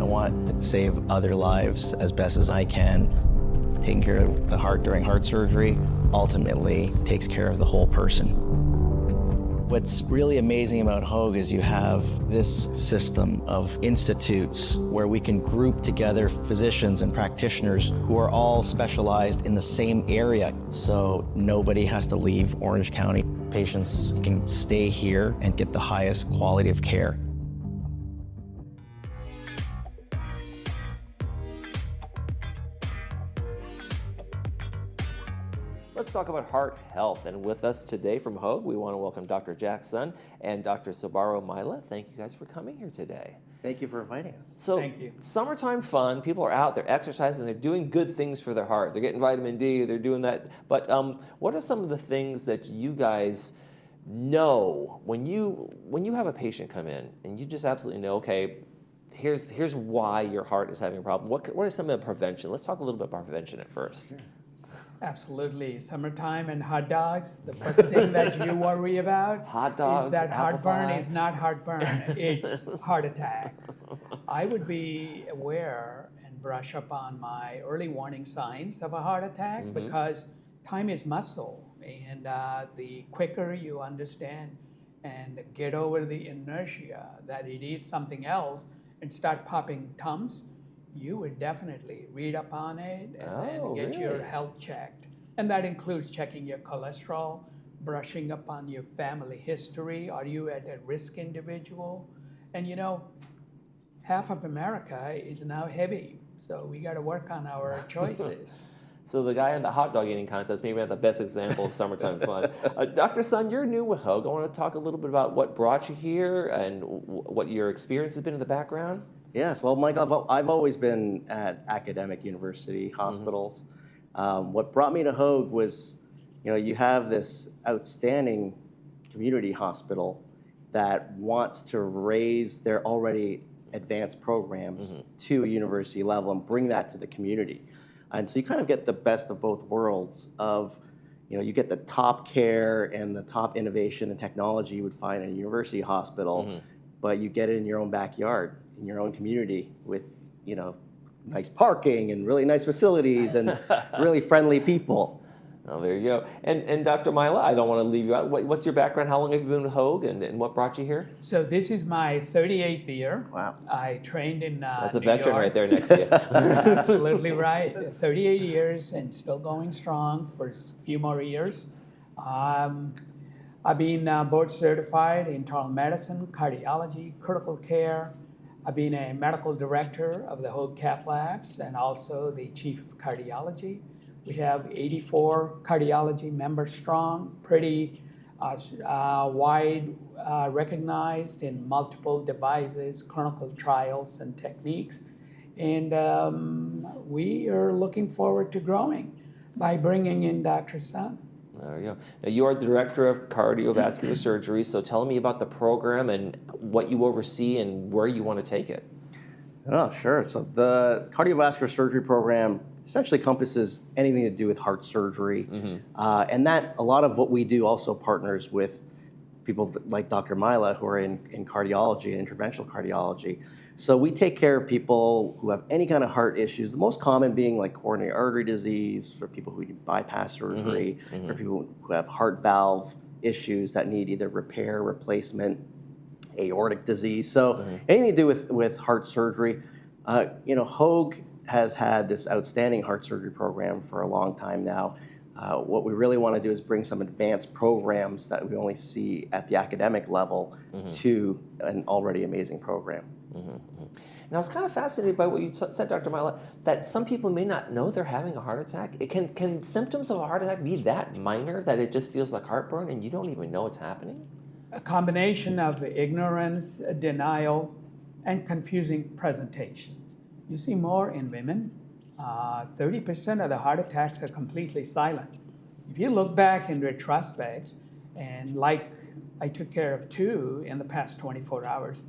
want to save other lives as best as I can. Taking care of the heart during heart surgery ultimately takes care of the whole person. What's really amazing about Hoag is you have this system of institutes where we can group together physicians and practitioners who are all specialized in the same area. So nobody has to leave Orange County. Patients can stay here and get the highest quality of care. Let's talk about heart health. And with us today from Hoag, we want to welcome Dr. Jack Sun and Dr. Sabaro Mila. Thank you guys for coming here today. Thank you for inviting us. So, Thank you. Summertime fun, people are out, they're exercising, they're doing good things for their heart. They're getting vitamin D, they're doing that. But what are some of the things that you guys know when you have a patient come in and you just absolutely know, okay, here's why your heart is having a problem. What is some of the prevention? Let's talk a little bit about prevention at first. Sure. Absolutely. Summertime and hot dogs, the first thing that you worry about Hot dogs, is that heartburn pie. is not heartburn, it's heart attack. I would be aware and brush up on my early warning signs of a heart attack because time is muscle, and the quicker you understand and get over the inertia that it is something else and start popping tums, you would definitely read up on it and then get your health checked. And that includes checking your cholesterol, brushing up on your family history. Are you at a risk individual? And you know, half of America is now heavy, so we got to work on our choices. So the guy in the hot dog eating contest maybe had the best example of summertime fun. Dr. Sun, you're new with Hoag. I want to talk a little bit about what brought you here and what your experience has been in the background. Yes, well, Michael, I've always been at academic university hospitals. What brought me to Hoag was, you have this outstanding community hospital that wants to raise their already advanced programs to a university level and bring that to the community. And so you kind of get the best of both worlds of, you get the top care and the top innovation and technology you would find in a university hospital, but you get it in your own backyard, in your own community with, nice parking and really nice facilities and really friendly people. Oh, there you go. And Dr. Mila, I don't want to leave you out. What's your background? How long have you been with Hoag and what brought you here? So this is my 38th year. Wow. I trained in That's a New veteran York. right there next to you. Absolutely right. 38 years and still going strong for a few more years. I've been board certified in internal medicine, cardiology, critical care. I've been a medical director of the Hoag Cath Labs and also the chief of cardiology. We have 84 cardiology members strong, pretty wide recognized in multiple devices, clinical trials and techniques. And we are looking forward to growing by bringing in Dr. Sun. There you go. Now, you are the director of cardiovascular surgery, so tell me about the program and what you oversee and where you want to take it. Oh, sure. So the cardiovascular surgery program essentially encompasses anything to do with heart surgery. And that a lot of what we do also partners with people like Dr. Mila who are in cardiology and interventional cardiology. So we take care of people who have any kind of heart issues, the most common being like coronary artery disease, for people who need bypass surgery, for people who have heart valve issues that need either repair, replacement, aortic disease. So anything to do with heart surgery. Hoag has had this outstanding heart surgery program for a long time now. What we really want to do is bring some advanced programs that we only see at the academic level to an already amazing program. And I was kind of fascinated by what you said, Dr. Mila, that some people may not know they're having a heart attack. Can symptoms of a heart attack be that minor that it just feels like heartburn and you don't even know it's happening? A combination of ignorance, denial, and confusing presentations. You see more in women. 30% of the heart attacks are completely silent. If you look back in retrospect, and like I took care of 2 in the past 24 hours,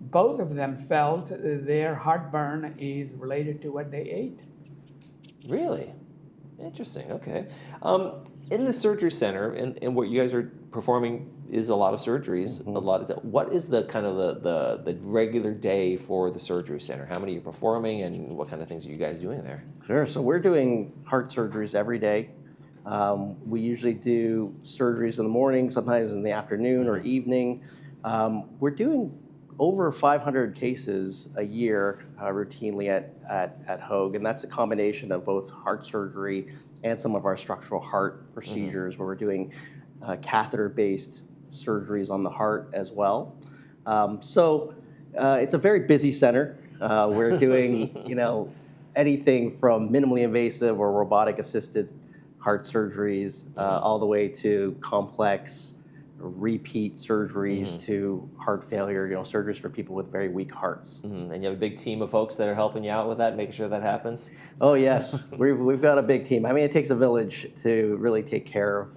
both of them felt their heartburn is related to what they ate. Really? Interesting, okay. In the surgery center, and what you guys are performing is a lot of surgeries. What is the kind of the regular day for the surgery center? How many are you performing, and what kind of things are you guys doing there? Sure. So we're doing heart surgeries every day. We usually do surgeries in the morning, sometimes in the afternoon or evening. We're doing over 500 cases a year routinely at Hoag, and that's a combination of both heart surgery and some of our structural heart procedures where we're doing catheter-based surgeries on the heart as well. So it's a very busy center. We're doing, anything from minimally invasive or robotic-assisted heart surgeries all the way to complex repeat surgeries to heart failure, surgeries for people with very weak hearts. And you have a big team of folks that are helping you out with that, making sure that happens? Oh, yes. We've got a big team. I mean, it takes a village to really take care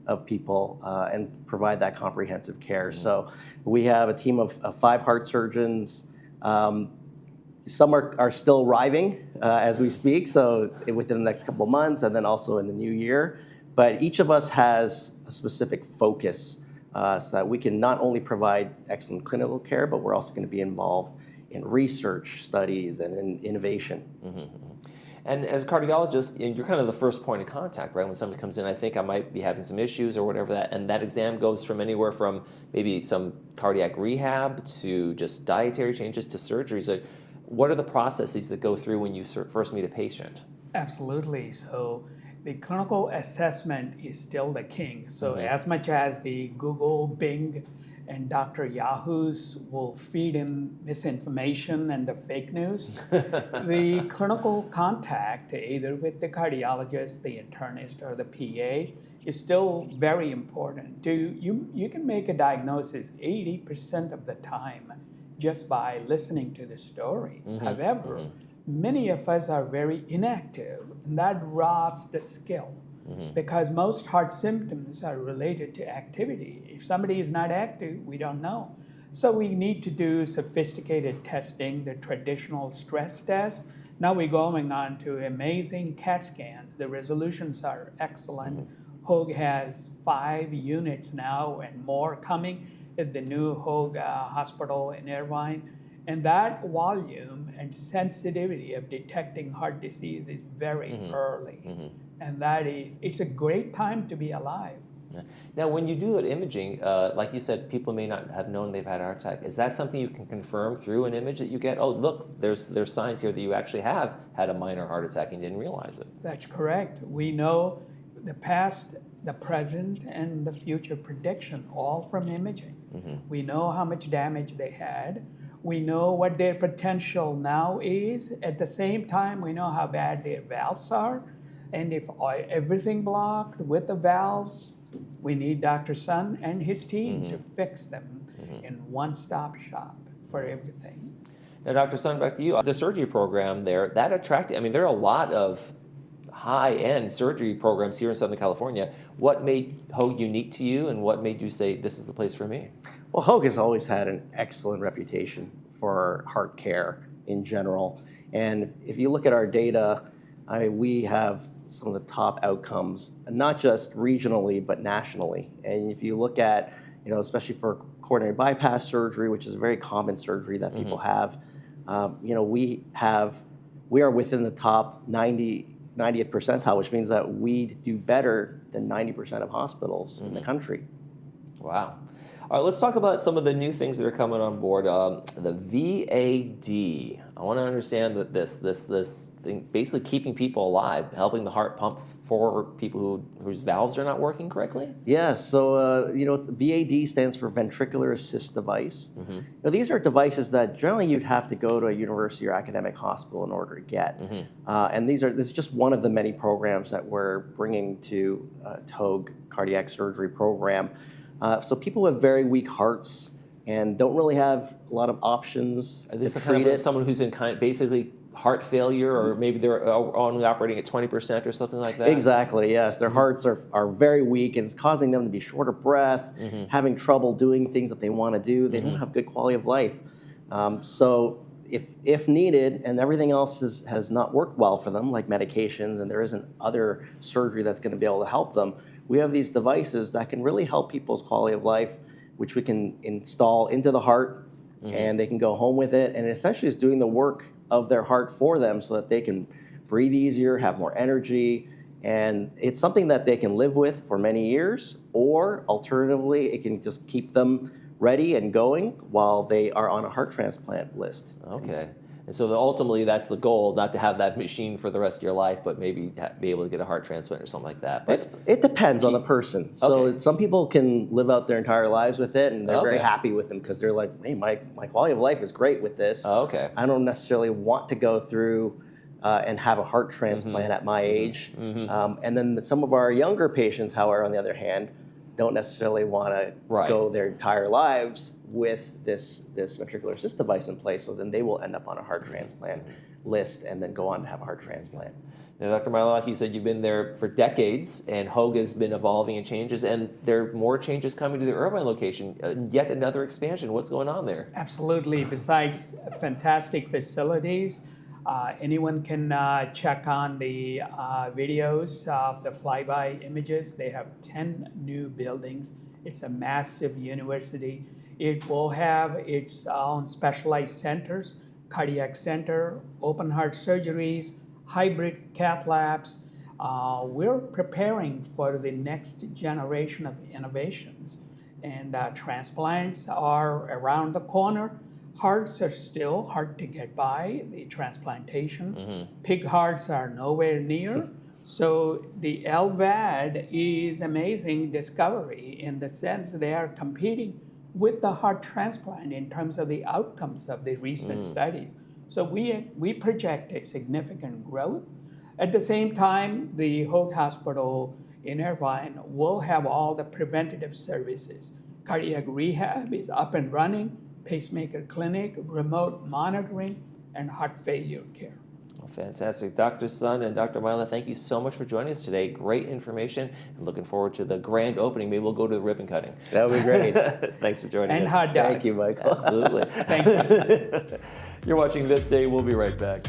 of people and provide that comprehensive care. So we have a team of 5 heart surgeons. Some are still arriving as we speak, so it's within the next couple of months, and then also in the new year. But each of us has a specific focus so that we can not only provide excellent clinical care, but we're also going to be involved in research studies and in innovation. And as a cardiologist, you're kind of the first point of contact, right? When somebody comes in, I think I might be having some issues or whatever and that exam goes from anywhere from maybe some cardiac rehab to just dietary changes to surgeries. Like, what are the processes that go through when you first meet a patient? Absolutely. So the clinical assessment is still the king. So as much as the Google, Bing, and Dr. Yahoos will feed in misinformation and the fake news, the clinical contact, either with the cardiologist, the internist, or the PA, is still very important. You can make a diagnosis 80% of the time just by listening to the story. However, many of us are very inactive, and that robs the skill because most heart symptoms are related to activity. If somebody is not active, we don't know. So we need to do sophisticated testing, the traditional stress test. Now we're going on to amazing CAT scans. The resolutions are excellent. Hoag has 5 units now and more coming at the new Hoag Hospital in Irvine. And that volume and sensitivity of detecting heart disease is very early. And it's a great time to be alive. Now, when you do imaging, like you said, people may not have known they've had a heart attack. Is that something you can confirm through an image that you get? Oh, look, there's signs here that you actually have had a minor heart attack and didn't realize it. That's correct. We know the past, the present, and the future prediction, all from imaging. We know how much damage they had. We know what their potential now is. At the same time, we know how bad their valves are. And if everything blocked with the valves, we need Dr. Sun and his team to fix them in one-stop shop for everything. Now, Dr. Sun, back to you. The surgery program there, that attracted, there are a lot of high-end surgery programs here in Southern California. What made Hoag unique to you, and what made you say, this is the place for me? Well, Hoag has always had an excellent reputation for heart care in general. And if you look at our data, we have some of the top outcomes, not just regionally, but nationally. And if you look at, especially for coronary bypass surgery, which is a very common surgery that people have, we are within the top 90th percentile, which means that we do better than 90% of hospitals in the country. Wow. All right, let's talk about some of the new things that are coming on board. The VAD. I want to understand that this thing, basically keeping people alive, helping the heart pump for people whose valves are not working correctly. Yes. So VAD stands for ventricular assist device. These are devices that generally you'd have to go to a university or academic hospital in order to get. And this is just one of the many programs that we're bringing to Hoag Cardiac Surgery Program. So people with very weak hearts and don't really have a lot of options to treat it. Someone who's in basically heart failure, or maybe they're only operating at 20% or something like that? Exactly, yes. Their hearts are very weak, and it's causing them to be short of breath, having trouble doing things that they want to do. They don't have good quality of life. So if needed, and everything else has not worked well for them, like medications, and there isn't other surgery that's going to be able to help them, we have these devices that can really help people's quality of life, which we can install into the heart, and they can go home with it. And it essentially is doing the work of their heart for them so that they can breathe easier, have more energy. And it's something that they can live with for many years, or alternatively, it can just keep them ready and going while they are on a heart transplant list. Okay. And so ultimately, that's the goal, not to have that machine for the rest of your life, but maybe be able to get a heart transplant or something like that. But It depends on the person. So Okay. some people can live out their entire lives with it, and they're very Okay. happy with them because they're like, hey, my quality of life is great with this. Okay. I don't necessarily want to go through and have a heart transplant at my age. And then some of our younger patients, however, on the other hand, don't necessarily want to Right. go their entire lives with this ventricular assist device in place. So then they will end up on a heart transplant list and then go on to have a heart transplant. Now, Dr. Mylok, you said you've been there for decades, and Hoag has been evolving and changes, and there are more changes coming to the Irvine location. Yet another expansion. What's going on there? Absolutely. Besides fantastic facilities, anyone can check on the videos of the flyby images. They have 10 new buildings. It's a massive university. It will have its own specialized centers, cardiac center, open heart surgeries, hybrid cath labs. We're preparing for the next generation of innovations. And transplants are around the corner. Hearts are still hard to get by, the transplantation. Pig hearts are nowhere near. So the LVAD is amazing discovery in the sense they are competing with the heart transplant in terms of the outcomes of the recent studies. So we project a significant growth. At the same time, the Hoag Hospital in Irvine will have all the preventative services. Cardiac rehab is up and running, pacemaker clinic, remote monitoring, and heart failure care. Well, fantastic. Dr. Sun and Dr. Mylok, thank you so much for joining us today. Great information. I'm looking forward to the grand opening. Maybe we'll go to the ribbon cutting. That would be great. Thanks for joining And us. hot dogs. Thank you, Michael. Absolutely. Thank you. You're watching This Day. We'll be right back.